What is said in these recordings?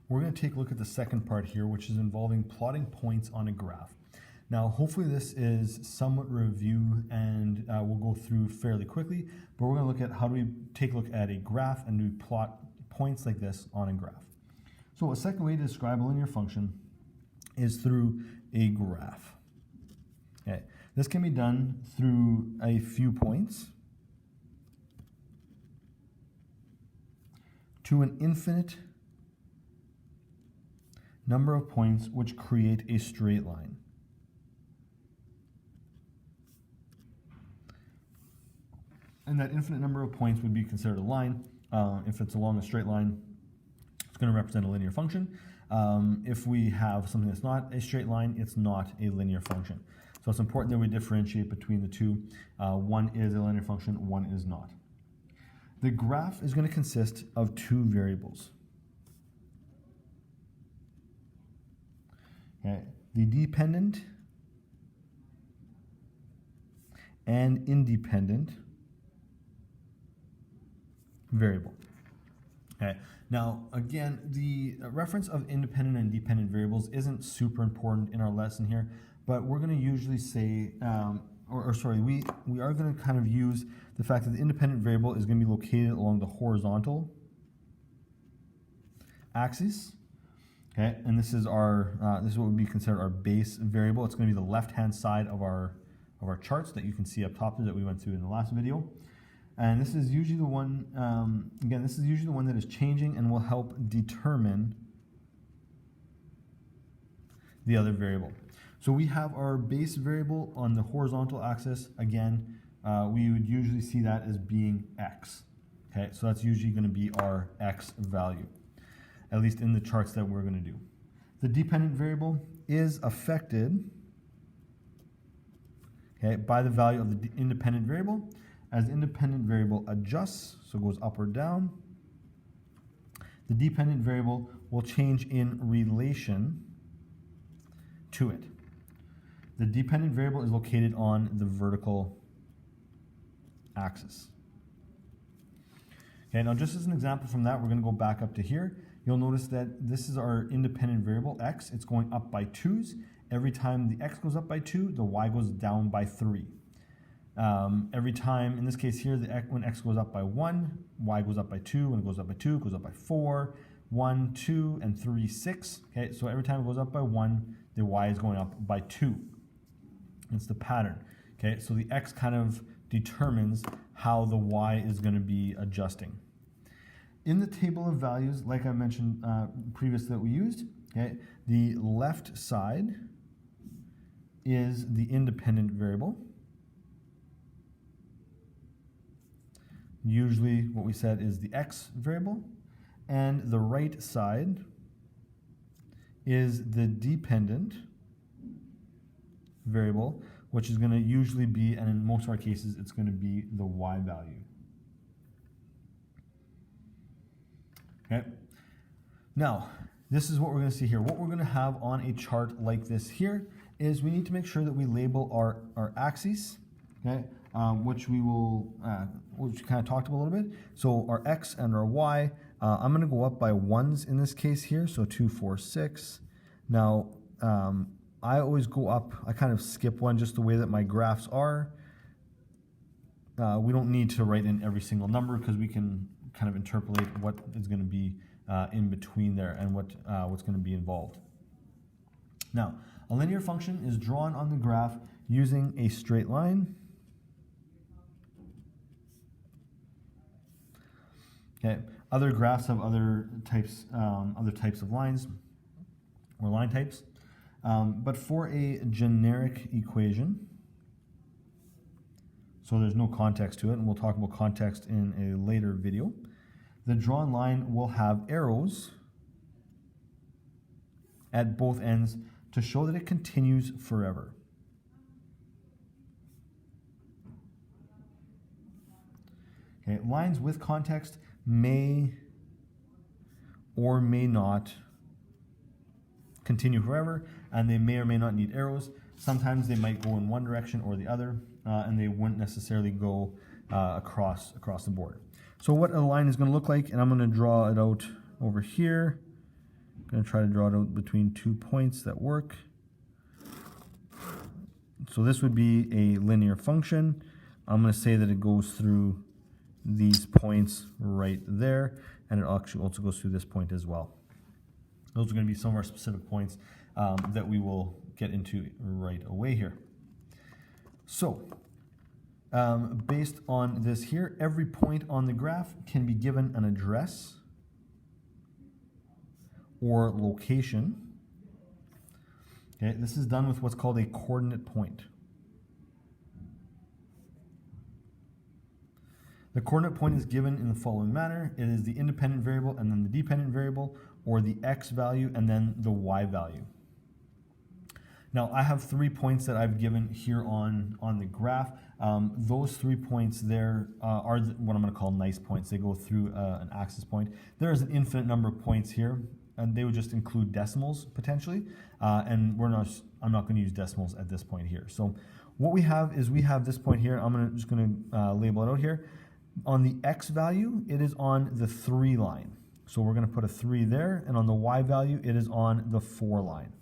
We're going to take a look at the second part here, which is involving plotting points on a graph. Now, hopefully this is somewhat review and we'll go through fairly quickly, but we're going to look at how do we take a look at a graph and do we plot points like this on a graph. So a second way to describe a linear function is through a graph. Okay. This can be done through a few points to an infinite number of points which create a straight line. And that infinite number of points would be considered a line. If it's along a straight line, it's going to represent a linear function. If we have something that's not a straight line, it's not a linear function. So it's important that we differentiate between the two. One is a linear function, one is not. The graph is going to consist of two variables. Okay. The dependent and independent variable. Okay. Now, again, the reference of independent and dependent variables isn't super important in our lesson here, but we're going to usually say, we are going to kind of use the fact that the independent variable is going to be located along the horizontal axis. Okay, and this is this is what would be considered our base variable. It's going to be the left-hand side of our charts that you can see up top there that we went through in the last video. And this is usually the one, again, this is usually the one that is changing and will help determine the other variable. So we have our base variable on the horizontal axis. Again, we would usually see that as being x. Okay, so that's usually going to be our x value, at least in the charts that we're going to do. The dependent variable is affected, okay, by the value of the independent variable. As the independent variable adjusts, so it goes up or down, the dependent variable will change in relation to it. The dependent variable is located on the vertical axis. Okay, now just as an example from that, we're going to go back up to here. You'll notice that this is our independent variable, x. It's going up by 2's. Every time the x goes up by 2, the y goes down by 3. Every time, in this case here, when x goes up by 1, y goes up by 2. When it goes up by 2, it goes up by 4. 1, 2, and 3, 6. Okay, so every time it goes up by 1, the y is going up by 2. It's the pattern. Okay, so the x kind of determines how the y is going to be adjusting. In the table of values, like I mentioned previously that we used, okay, the left side is the independent variable. Usually what we said is the x variable, and the right side is the dependent variable, which is going to usually be, and in most of our cases, it's going to be the y value. Okay. Now, this is what we're going to see here. What we're going to have on a chart like this here is we need to make sure that we label our axes, okay, which we kind of talked about a little bit. So our x and our y, I'm going to go up by 1's in this case here, so 2, 4, 6. Now, I always go up, I kind of skip one just the way that my graphs are. We don't need to write in every single number because we can kind of interpolate what is going to be in between there and what's going to be involved. Now, a linear function is drawn on the graph using a straight line. Okay. Other graphs have other types of lines or line types. But for a generic equation, so there's no context to it, and we'll talk about context in a later video, the drawn line will have arrows at both ends to show that it continues forever. Okay, lines with context may or may not continue forever, and they may or may not need arrows. Sometimes they might go in one direction or the other, and they wouldn't necessarily go across the board. So what a line is going to look like, and I'm going to draw it out over here, I'm going to try to draw it out between 2 points that work. So this would be a linear function. I'm going to say that it goes through these points right there, and it actually also goes through this point as well. Those are going to be some of our specific points that we will get into right away here. So, based on this here, every point on the graph can be given an address or location. Okay, this is done with what's called a coordinate point. The coordinate point is given in the following manner. It is the independent variable and then the dependent variable, or the x value and then the y value. Now I have 3 points that I've given here on the graph. Those 3 points there are what I'm going to call nice points. They go through an axis point. There is an infinite number of points here, and they would just include decimals potentially, and I'm not going to use decimals at this point here. So what we have is we have this point here. I'm just going to label it out here. On the x value, it is on the 3 line. So we're going to put a 3 there, and on the y value, it is on the 4 line.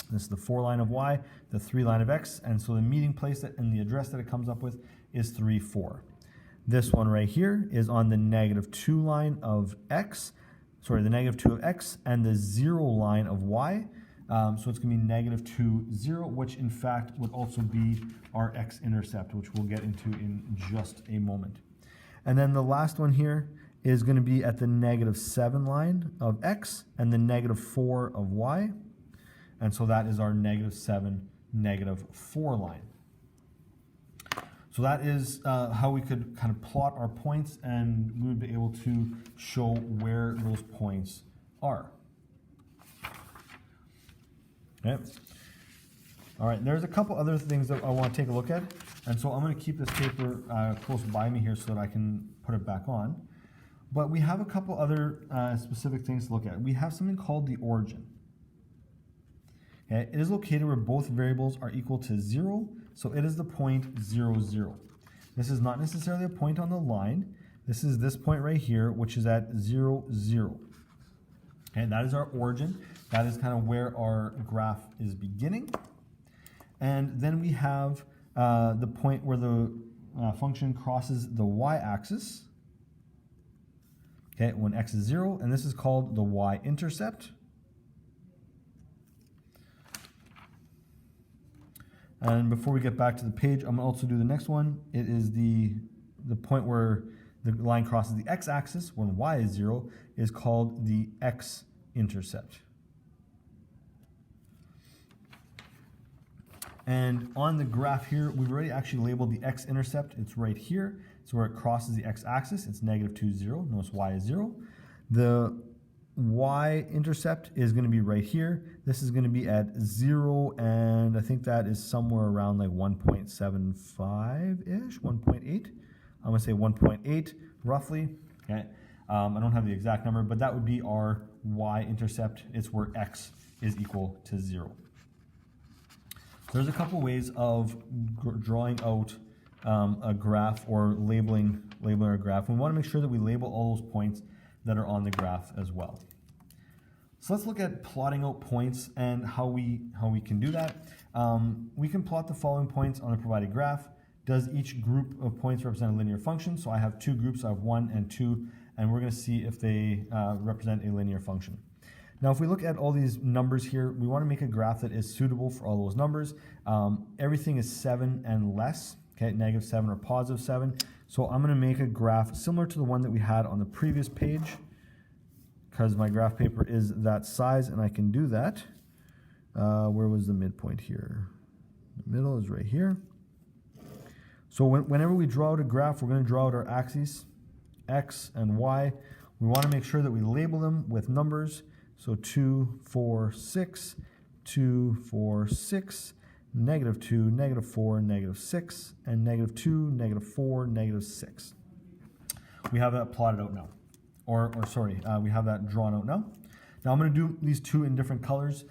This is the 4 line of y, the 3 line of x, and so the meeting place and the address that it comes up with is 3, 4. This one right here is on the -2 line of x, sorry, the -2 of x, and the 0 line of y. So it's going to be -2, 0, which in fact would also be our x-intercept, which we'll get into in just a moment. And then the last one here is going to be at the -7 line of x and the -4 of y. And so that is our -7, -4 line. So that is how we could kind of plot our points, and we would be able to show where those points are. Okay. All right, there's a couple other things that I want to take a look at. And so I'm going to keep this paper close by me here so that I can put it back on. But we have a couple other specific things to look at. We have something called the origin. Okay? It is located where both variables are equal to 0, so it is the point 0, 0. This is not necessarily a point on the line. This is this point right here, which is at 0, 0. Okay, that is our origin. That is kind of where our graph is beginning. And then we have the point where the function crosses the y-axis, okay, when x is 0, and this is called the y-intercept. And before we get back to the page, I'm going to also do the next one. It is the point where the line crosses the x-axis when y is 0 is called the x-intercept. And on the graph here, we've already actually labeled the x-intercept. It's right here. So where it crosses the x-axis, it's -2, 0. Notice y is 0. The y-intercept is going to be right here. This is going to be at 0, and I think that is somewhere around like 1.75-ish, 1.8. I'm going to say 1.8 roughly. Okay. I don't have the exact number, but that would be our y-intercept. It's where x is equal to 0. There's a couple ways of drawing out a graph or labeling our graph. We want to make sure that we label all those points that are on the graph as well. So let's look at plotting out points and how we can do that. We can plot the following points on a provided graph. Does each group of points represent a linear function? So I have 2 groups, I have 1 and 2, and we're going to see if they represent a linear function. Now, if we look at all these numbers here, we want to make a graph that is suitable for all those numbers. Everything is 7 and less, okay, -7 or +7. So I'm going to make a graph similar to the one that we had on the previous page, because my graph paper is that size, and I can do that. Where was the midpoint here? The middle is right here. So whenever we draw out a graph, we're going to draw out our axes, x and y. We want to make sure that we label them with numbers. So 2, 4, 6, 2, 4, 6, -2, -4, -6, and -2, -4, -6. We have that plotted out now. We have that drawn out now. Now I'm going to do these 2 in different colors.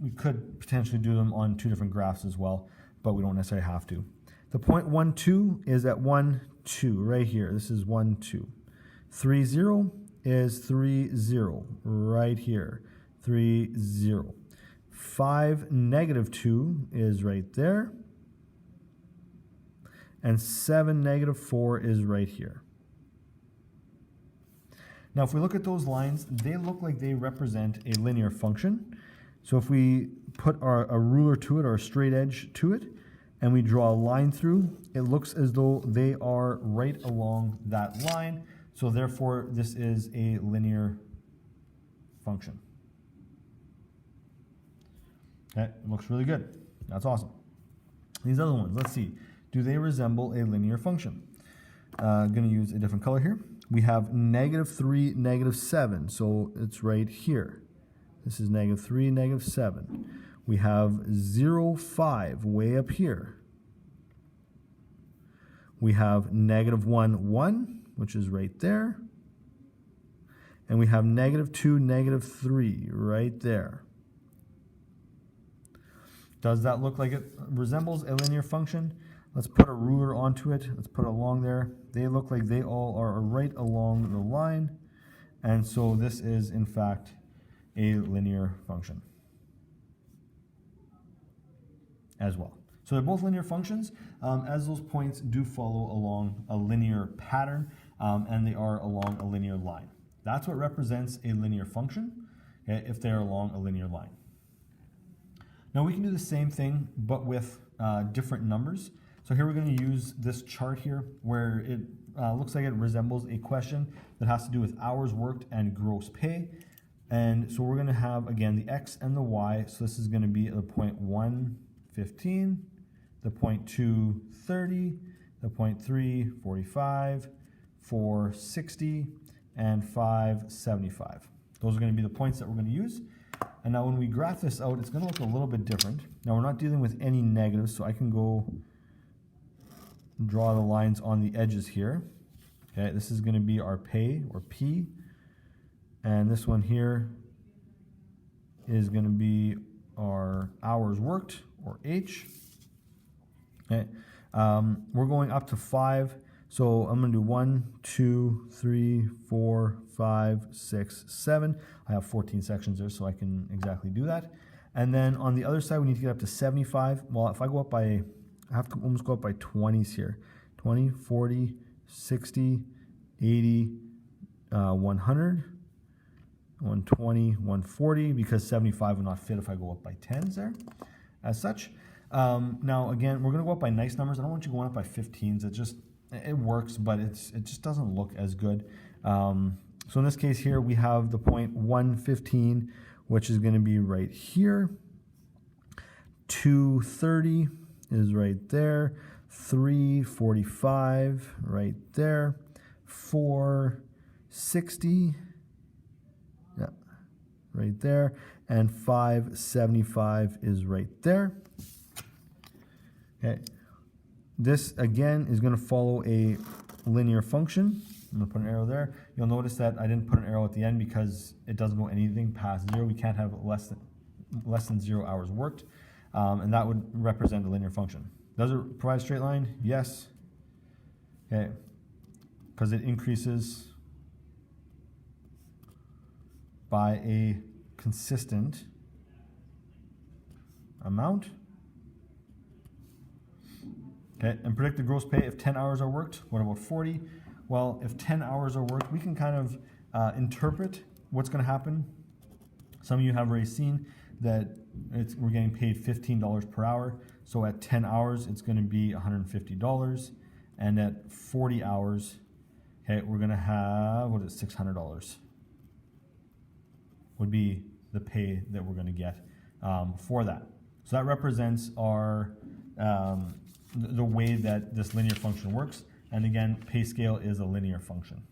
We could potentially do them on 2 different graphs as well, but we don't necessarily have to. The point 1, 2 is at 1, 2, right here. This is 1, 2. 3, 0 is 3, 0, right here, 3, 0. 5, negative 2 is right there. And 7, negative 4 is right here. Now, if we look at those lines, they look like they represent a linear function. So if we put a ruler to it or a straight edge to it, and we draw a line through, it looks as though they are right along that line. So therefore, this is a linear function. Okay, it looks really good. That's awesome. These other ones, let's see. Do they resemble a linear function? I'm going to use a different color here. We have negative 3, negative 7. So it's right here. This is negative 3, negative 7. We have 0, 5 way up here. We have negative 1, 1, which is right there. And we have negative 2, negative 3 right there. Does that look like it resembles a linear function? Let's put a ruler onto it. Let's put it along there. They look like they all are right along the line. And so this is, in fact, a linear function as well. So they're both linear functions, as those points do follow along a linear pattern, and they are along a linear line. That's what represents a linear function, okay, if they're along a linear line. Now we can do the same thing, but with different numbers. So here we're going to use this chart here, where it looks like it resembles a question that has to do with hours worked and gross pay. And so we're going to have, again, the x and the y. So this is going to be the point 1, 15, the point 2, 30, the point 3, 45, 4, 60, and 5, 75. Those are going to be the points that we're going to use. And now when we graph this out, it's going to look a little bit different. Now we're not dealing with any negatives, so I can go draw the lines on the edges here. Okay, this is going to be our pay, or P. And this one here is going to be our hours worked, or H. Okay, we're going up to 5. So I'm going to do 1, 2, 3, 4, 5, 6, 7. I have 14 sections there, so I can exactly do that. And then on the other side, we need to get up to 75. Well, if I go up by, I have to almost go up by 20s here. 20, 40, 60, 80, 100, 120, 140, because 75 will not fit if I go up by 10s there, as such. Now, again, we're going to go up by nice numbers. I don't want you going up by 15s. It works, but it just doesn't look as good. So in this case here, we have the point 115, which is going to be right here. 230 is right there. 345 right there. 460, yeah, right there. And 575 is right there. Okay. This, again, is going to follow a linear function. I'm going to put an arrow there. You'll notice that I didn't put an arrow at the end because it doesn't go anything past 0. We can't have less than 0 hours worked. And that would represent a linear function. Does it provide a straight line? Yes. Okay. Because it increases by a consistent amount. Okay, and predict the gross pay if 10 hours are worked. What about 40? Well, if 10 hours are worked, we can kind of interpret what's going to happen. Some of you have already seen that we're getting paid $15 per hour. So at 10 hours, it's going to be $150. And at 40 hours, okay, we're going to have, what is it, $600 would be the pay that we're going to get for that. So that represents our the way that this linear function works. And again, pay scale is a linear function.